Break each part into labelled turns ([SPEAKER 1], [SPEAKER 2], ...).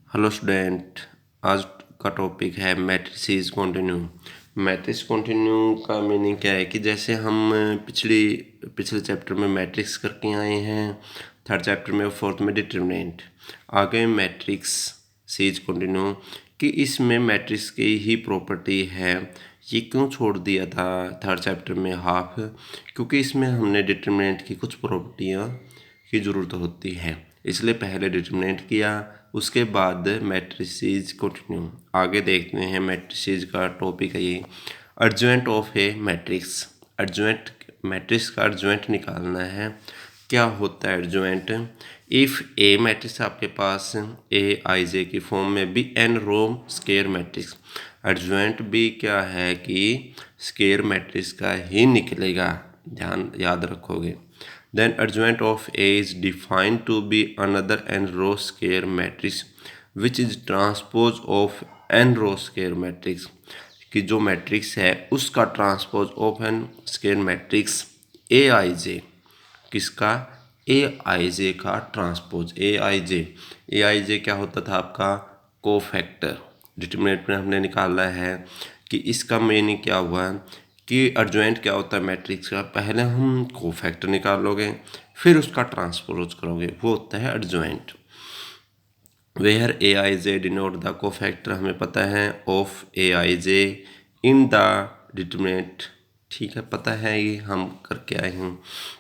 [SPEAKER 1] Hello student. आज का topic है मैट्रिसेस कॉन्टिन्यू। मैट्रिक्स कॉन्टिन्यू का मीनिंग क्या है कि जैसे हम पिछले चैप्टर में मैट्रिक्स करके आए हैं, थर्ड चैप्टर में, फोर्थ में डिटरमिनेंट, आगे मैट्रिक्स सीज कॉन्टिन्यू कि इसमें मैट्रिक्स की ही प्रॉपर्टी है। ये क्यों छोड़ दिया था थर्ड चैप्टर में हाफ? क्योंकि इसमें हमने डिटरमिनेंट की कुछ प्रॉपर्टियाँ की ज़रूरत होती है, इसलिए पहले डिटरमिनेंट किया, उसके बाद मैट्रिसेस कंटिन्यू। आगे देखते हैं मैट्रिसेस का टॉपिक है ये अर्जुएंट ऑफ ए मैट्रिक्स। अर्जुएंट मैट्रिक्स का अर्जुएंट निकालना है। क्या होता है अर्जुएंट? इफ़ ए मैट्रिक्स आपके पास ए आई जे की फॉर्म में बी एन रो स्केयर मैट्रिक्स, अर्जुएंट भी क्या है कि स्केयर मैट्रिक्स का ही निकलेगा, ध्यान याद रखोगे। Then adjoint of A is defined to be another n row square matrix which is transpose of n row square matrix, कि जो मैट्रिक्स है उसका transpose of N square matrix A I J. किसका? ए आई जे का transpose. A I जे क्या होता था आपका? कोफैक्टर। डिटरमिनेंट में हमने निकाला है कि इसका मीनिंग क्या हुआ कि अर्जुएंट क्या होता है मैट्रिक्स का, पहले हम कोफैक्टर निकालोगे फिर उसका ट्रांसपोज करोगे, वो होता है adjoint. Where A I J denote the cofactor, हमें पता है, of A I J in the determinant. ठीक है, पता है, ये हम करके आए हैं।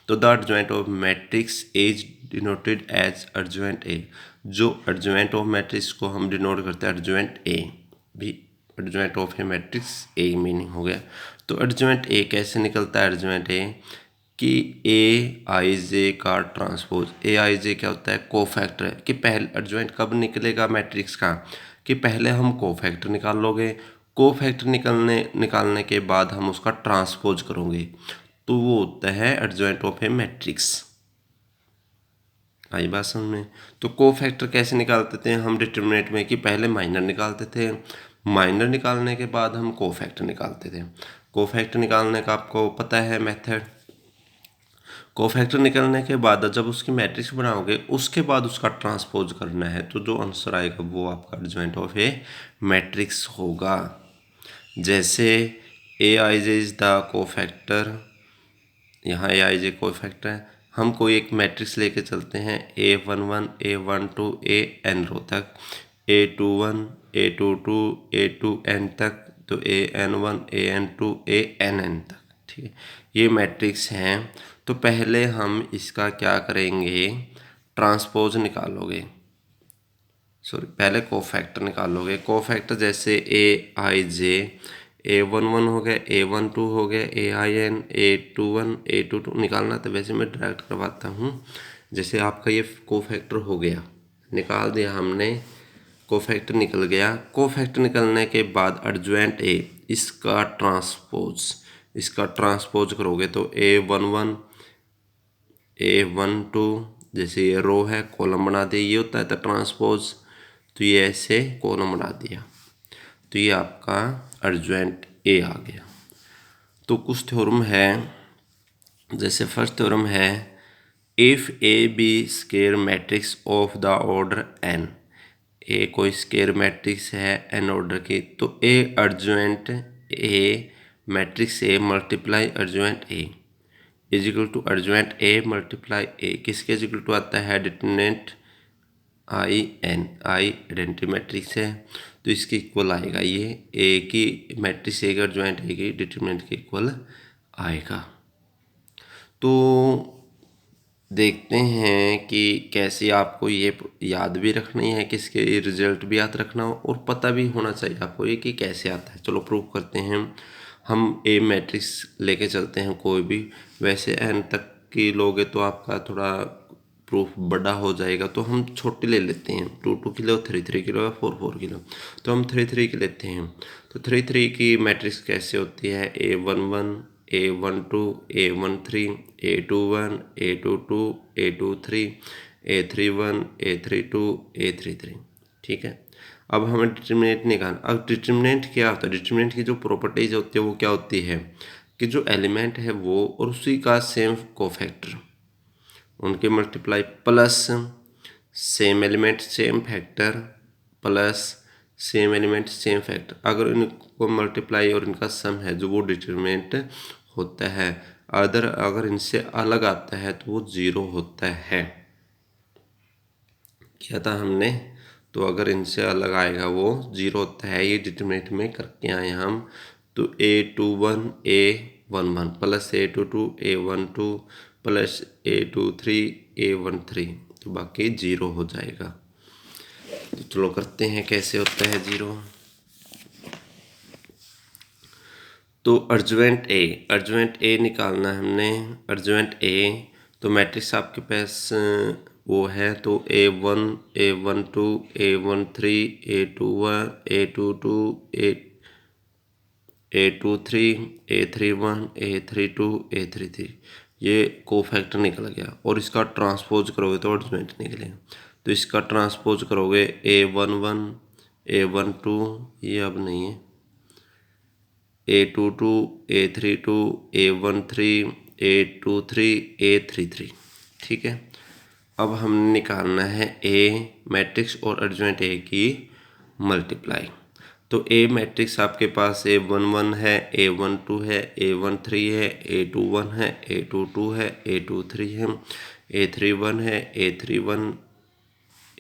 [SPEAKER 1] तो the adjoint of matrix is denoted as adjoint A. जो अर्जुएंट ऑफ मैट्रिक्स को हम डिनोट करते हैं अर्जुएंट ए, भी adjoint of A matrix A meaning हो गया। तो अर्जुएंट ए कैसे निकलता है? अर्जुएंट ए कि ए आई जे का ट्रांसपोज। ए आई जे क्या होता है? कोफैक्टर है। कि पहले अर्जुएंट कब निकलेगा मैट्रिक्स का? कि पहले हम कोफैक्टर निकाल लोगे, कोफैक्टर निकालने के बाद हम उसका ट्रांसपोज करोगे, तो वो होता है अर्जुएंट ऑफ ए मैट्रिक्स। आई बात समझ में? तो कोफैक्टर कैसे निकालते थे हम डिटरमिनेंट में? कि पहले माइनर निकालते थे, माइनर निकालने के बाद हम कोफैक्टर निकालते थे। कोफैक्टर निकालने का आपको पता है मेथड। कोफैक्टर निकलने के बाद जब उसकी मैट्रिक्स बनाओगे उसके बाद उसका ट्रांसपोज करना है, तो जो आंसर आएगा वो आपका अर्जुएंट ऑफ ए मैट्रिक्स होगा। जैसे ए I J is the cofactor, यहाँ ए आई जे कोफैक्टर है। हम कोई एक मैट्रिक्स लेके चलते हैं A11 A12 ए एन रो तक, A21 A22 A2n तक, तो AN1 AN2 ANn तक। ठीक है, ये मैट्रिक्स हैं। तो पहले हम इसका क्या करेंगे? ट्रांसपोज निकालोगे, सॉरी पहले कोफैक्टर निकालोगे। कोफैक्टर जैसे ए आई जे A11 हो गया, A12 हो गया, AIN A21 A22 निकालना, तो वैसे मैं डायरेक्ट करवाता हूँ। जैसे आपका ये कोफैक्टर हो गया, निकाल दिया हमने, कोफैक्टर निकल गया। कोफैक्टर निकलने के बाद अर्जुएंट ए, इसका ट्रांसपोज करोगे तो A11 A12, जैसे ये रो है कॉलम बना दिया, ये होता है तो ट्रांसपोज, तो ये ऐसे कॉलम बना दिया, तो ये आपका अर्जुएंट ए आ गया। तो कुछ थ्योरम है, जैसे फर्स्ट थ्योरम है if A B square matrix of the order N. A कोई स्केयर मैट्रिक्स है एन ऑर्डर की, तो A adjoint A matrix A multiply adjoint A is equal to adjoint A multiply A. किसके is equal to आता है? Determinant I N, I identity matrix है, तो इसके इक्वल आएगा ये ए की मैट्रिक्स, ए का अर्जुएंट ए की डिटरमिनेंट के इक्वल आएगा। तो देखते हैं कि कैसे आपको ये याद भी रखनी है, किसके रिजल्ट भी याद रखना हो और पता भी होना चाहिए आपको ये कि कैसे आता है। चलो प्रूव करते हैं। हम ए मैट्रिक्स लेके चलते हैं कोई भी, वैसे एन तक की लोगे तो आपका थोड़ा प्रूफ बड़ा हो जाएगा, तो हम छोटे ले लेते हैं, 2 किलो 3 किलो या 4 किलो, तो हम 3 की लेते हैं। तो 3 की मैट्रिक्स कैसे होती है? A11 A12 A13 A21 A22 A23 A31 A32 A33। ठीक है, अब हमें डिटरमिनेंट निकालना। अब डिटरमिनेंट क्या होता है? डिटरमिनेंट की जो प्रॉपर्टीज होती है वो क्या होती है कि जो एलिमेंट है वो और उसी का सेम कोफैक्टर, उनके multiply plus same element same factor plus same element same factor, अगर इनको मल्टीप्लाई और इनका सम है जो वो डिटरमिनेंट होता है। अगर इनसे अलग आता है तो वो 0 होता है। किया था हमने, तो अगर इनसे अलग आएगा वो 0 होता है। ये डिटरमिनेंट में करके आए हम। तो A21 A11 plus A22 A12 plus A23 A13, तो बाकी 0 हो जाएगा। तो चलो करते हैं कैसे होता है 0। तो अर्जुवेंट ए निकालना है हमने। अर्जुवेंट ए, तो मैट्रिक्स आपके पास वो है, तो A1 A12 A13 A21 A22 A23 A31 A32 A33, ये कोफैक्टर निकल गया। और इसका ट्रांसपोज करोगे तो अर्जुवेंट निकलेगा। तो इसका ट्रांसपोज करोगे A11 A12, ये अब नहीं है, A22 A32 A13 A23 A33, ठीक है। अब हमने निकालना है ए मैट्रिक्स और अर्जुवेंट ए की मल्टीप्लाई। तो ए मैट्रिक्स आपके पास A11 है, A12 है, A13 है, A21 है, A22 है, A23 है, A31 है, A31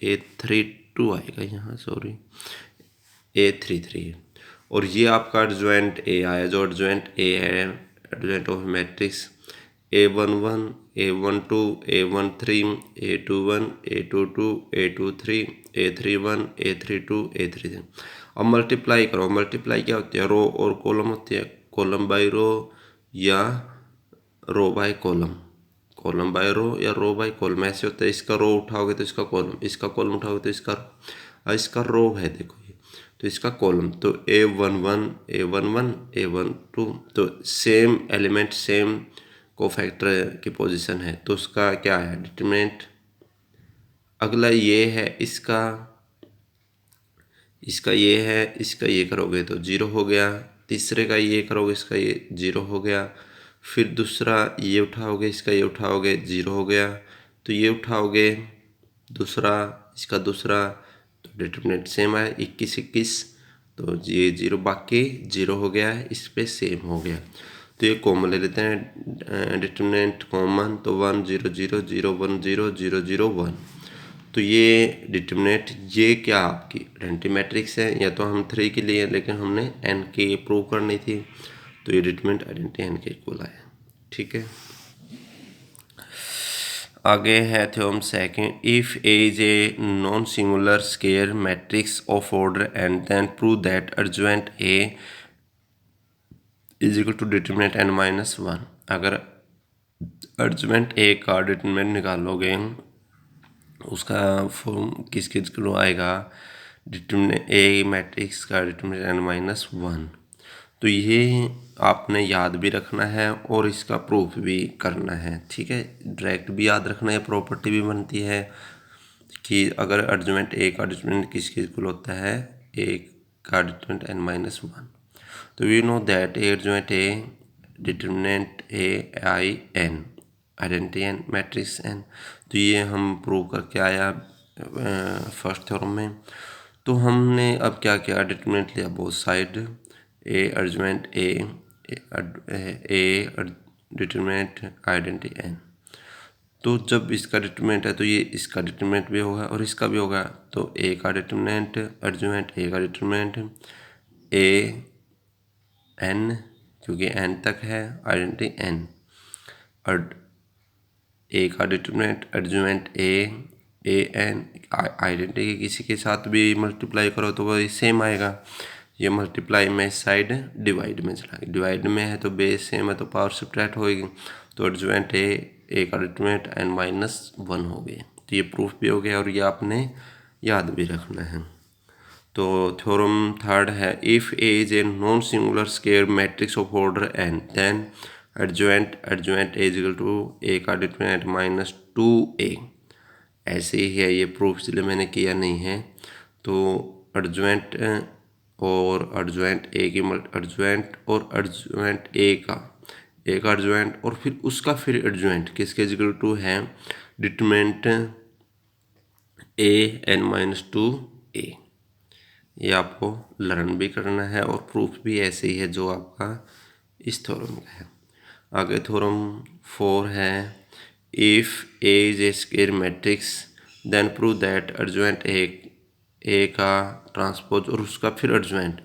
[SPEAKER 1] A32 आएगा यहाँ, सॉरी, A33 है। और ये आपका अर्जुवेंट ए आया, जो अर्जुवेंट ए है, अर्जुवेंट of matrix A11 A12 A13 A21 A22 A23 A31 A32 A33। अब मल्टीप्लाई करो। मल्टीप्लाई क्या होती है, रो और कॉलम होती है, कॉलम बाय रो या रो बाय कॉलम, कॉलम बाय रो या रो बाय कॉलम, ऐसे होता है। इसका रो उठाओगे तो इसका कॉलम, इसका कॉलम उठाओगे तो इसका रो है, देखो ये, तो इसका कॉलम। तो A11 A11 A12, तो सेम एलिमेंट सेम कोफैक्टर की पोजीशन है, तो उसका क्या है डिटरमिनेंट। अगला ये है इसका ये है, इसका ये करोगे तो 0 हो गया। तीसरे का ये करोगे, इसका ये 0 हो गया। फिर दूसरा ये उठाओगे, इसका ये उठाओगे, 0 हो गया। तो ये उठाओगे दूसरा, इसका दूसरा, तो डिटरमिनेंट सेम है 21 21, तो ये 0 बाकी 0 हो गया है, इस पे सेम हो गया। तो ये कॉमन ले लेते हैं, डिटरमिनेंट कॉमन, तो 1 0 0 0 1 0 0 0 1। तो ये डिटरमिनेंट, ये क्या आपकी आइडेंटिटी मैट्रिक्स है, या तो हम 3 के लिए, लेकिन हमने n के प्रूव करनी थी, तो ये डिटरमिनेंट आइडेंटिटी n के इक्वल आया, ठीक है। आगे है theorem second, if A is a non singular square matrix of order and then prove that adjoint A is equal to determinant n-1। अगर अर्जुवेंट A का डिटरमिनेंट निकालोगे, उसका फॉर्म किस को आएगा, डिटरमिनेंट ए मैट्रिक्स का डिटरमिनेंट n-1। तो ये आपने याद भी रखना है और इसका प्रूफ भी करना है, ठीक है। डायरेक्ट भी याद रखना है, प्रॉपर्टी भी बनती है कि अगर अर्जुवेंट ए का डिटरमिनेंट किसके इक्वल होता है, ए का डिटरमिनेंट n-1। तो we know that A adjoint A determinant A I N identity N matrix N. तो ये हम प्रूव करके आया फर्स्ट थ्योरम में। तो हमने अब क्या किया, डिटरमिनेंट लिया both side, A adjoint A determinant identity N. तो जब इसका डिटरमिनेंट है तो ये इसका डिटरमिनेंट भी होगा और इसका भी होगा। तो ए का डिटरमिनेंट अर्जुवेंट ए का डिटरमिनेंट ए एन, क्योंकि एन तक है, आइडेंटिटी एन। और ए का डिटरमिनेंट अर्जुवेंट ए एन, आइडेंटिटी किसी के साथ भी मल्टीप्लाई करो तो वो सेम आएगा। ये मल्टीप्लाई में इस साइड डिवाइड में चला गया, डिवाइड में है तो बेस सेम है तो पावर सब्ट्रैक्ट होएगी। तो अर्जुवेंट ए का डिटरमिनेंट n-1 हो गया। तो ये प्रूफ भी हो गया और ये आपने याद भी रखना है। तो थ्योरम थर्ड है, if A is a non singular square matrix of order n, then adjoint A is equal to A का डिटरमिनेंट -2a। ऐसे ही है ये प्रूफ, इसलिए मैंने किया नहीं है। तो अर्जुवेंट और अर्जुवेंट ए की अर्जुवेंट और अर्जुवेंट ए का अर्जुवेंट और फिर उसका फिर अर्जुवेंट किसके इक्वल टू है, डिटरमिनेंट a n-2a। ये आपको लर्न भी करना है और प्रूफ भी ऐसे ही है जो आपका इस थ्योरम का है। आगे थ्योरम 4 है, if A is a square matrix then prove that adjoint A का ट्रांसपोज और उसका फिर एडजॉइंट,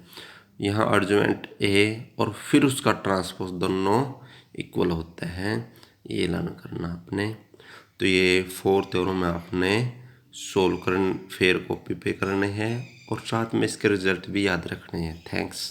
[SPEAKER 1] यहाँ एडजॉइंट ए और फिर उसका ट्रांसपोज दोनों इक्वल होते हैं, ये लर्न करना आपने। तो ये 4 थ्योरम आपने सोल्व कर फेयर कॉपी पे करने हैं और साथ में इसके रिजल्ट भी याद रखने हैं। थैंक्स।